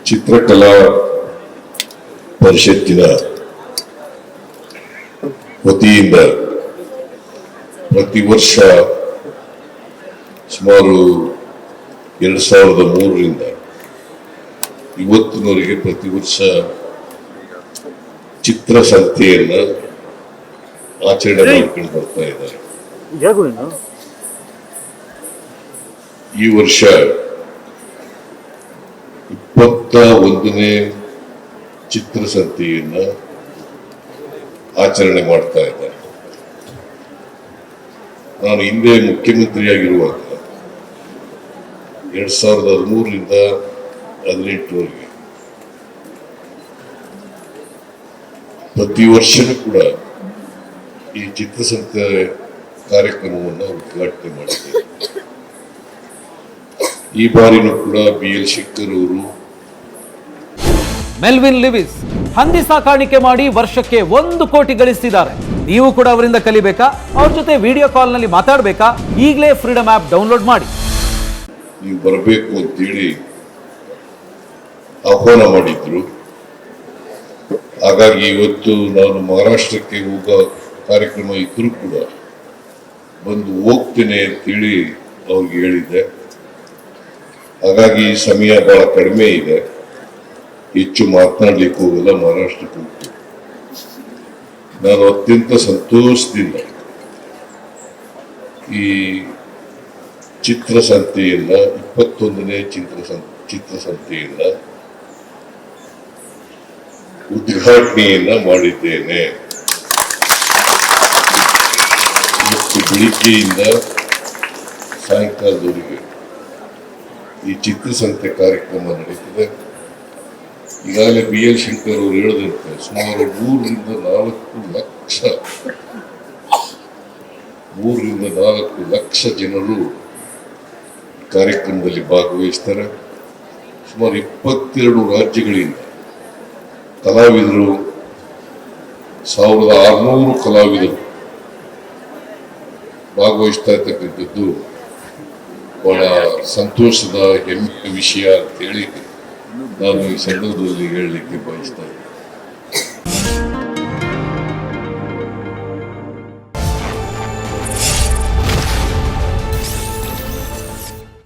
ಚಿತ್ರಕಲಾ ಪರಿಷತ್ತಿನ ವತಿಯಿಂದ ಪ್ರತಿ ವರ್ಷ ಸುಮಾರು 2003ರಿಂದ ಇವತ್ತಿನವರೆಗೆ ಪ್ರತಿ ವರ್ಷ ಚಿತ್ರಸಂತೆಯನ್ನ ಆಚರಣೆ ಮಾಡ್ಕೊಂಡು ಬರ್ತಾ ಇದ್ದಾರೆ. ಈ ವರ್ಷ 21ನೇ ಚಿತ್ರಸಂತೆಯನ್ನ ಆಚರಣೆ ಮಾಡ್ತಾ ಇದ್ದಾರೆ. ನಾನು ಹಿಂದೆ ಮುಖ್ಯಮಂತ್ರಿಯಾಗಿರುವಾಗ 2013ರಿಂದ 2018ವರೆಗೆ ಪ್ರತಿ ವರ್ಷನೂ ಕೂಡ ಈ ಚಿತ್ರಸಂತೆ ಕಾರ್ಯಕ್ರಮವನ್ನು ಉದ್ಘಾಟನೆ ಮಾಡಿದ್ದೇವೆ. ಈ ಬಾರಿನೂ ಕೂಡ BL ಶಂಕರ್ ಅವರು ಮೆಲ್ವಿನ್ ಲಿವಿಸ್ ಹಂದಿ ಸಾಕಾಣಿಕೆ ಮಾಡಿ ವರ್ಷಕ್ಕೆ 1 ಕೋಟಿ ಗಳಿಸಿದ್ದಾರೆ. ನೀವು ಕೂಡ ಅವರಿಂದ ಕಲಿಬೇಕಾ? ಅವ್ರ ಜೊತೆ ವಿಡಿಯೋ ಕಾಲ್ ನಲ್ಲಿ ಮಾತಾಡಬೇಕಾ? ಈಗಲೇ ಫ್ರೀಡಮ್ ಆಪ್ ಡೌನ್ಲೋಡ್ ಮಾಡಿ. ನೀವು ಬರಬೇಕು ಅಂತೇಳಿ ಆಹ್ವಾನ ಮಾಡಿದ್ರು. ಹಾಗಾಗಿ ಇವತ್ತು ನಾನು ಮಹಾರಾಷ್ಟ್ರಕ್ಕೆ ಹೋಗೋ ಕಾರ್ಯಕ್ರಮ ಇದ್ರೂ ಕೂಡ ಬಂದು ಹೋಗ್ತೇನೆ ಅಂತೇಳಿ ಅವ್ರಿಗೆ ಹೇಳಿದ್ದೆ. ಹಾಗಾಗಿ ಸಮಯ ಬಹಳ ಕಡಿಮೆ ಇದೆ, ಹೆಚ್ಚು ಮಾತನಾಡ್ಲಿಕ್ಕೆ ಹೋಗಲ್ಲ. ಮಹಾರಾಷ್ಟ್ರಕ್ಕೆ ಹೋಗ್ತೀನಿ. ನಾನು ಅತ್ಯಂತ ಸಂತೋಷದಿಂದ ಈ ಚಿತ್ರಸಂತೆಯನ್ನ 21ನೇ ಚಿತ್ರಸಂತೆಯನ್ನ ಉದ್ಘಾಟನೆಯನ್ನ ಮಾಡಿದ್ದೇನೆ. ಇವತ್ತು ಬೆಳಿಗ್ಗೆಯಿಂದ ಸಾಯಂಕಾಲದವರೆಗೆ ಈ ಚಿತ್ರಸಂತೆ ಕಾರ್ಯಕ್ರಮ ನಡೀತದೆ. ಈಗಾಗಲೇ BL ಶಂಕರ್ ಅವರು ಹೇಳಿದಂತೆ ಸುಮಾರು 3ರಿಂದ 4 ಲಕ್ಷ ಜನರು ಕಾರ್ಯಕ್ರಮದಲ್ಲಿ ಭಾಗವಹಿಸ್ತಾರೆ. ಸುಮಾರು 22 ರಾಜ್ಯಗಳಿಂದ ಕಲಾವಿದರು, 1600 ಕಲಾವಿದರು ಭಾಗವಹಿಸ್ತಾ ಇರ್ತಕ್ಕಂಥದ್ದು ಬಹಳ ಸಂತೋಷದ ಹೆಮ್ಮೆಯ ವಿಷಯ ಅಂತೇಳಿ ನಾನು ಈ ಸಂದರ್ಭದಲ್ಲಿ ಹೇಳಲಿಕ್ಕೆ ಬಯಸ್ತಾ ಇದ್ದೇನೆ.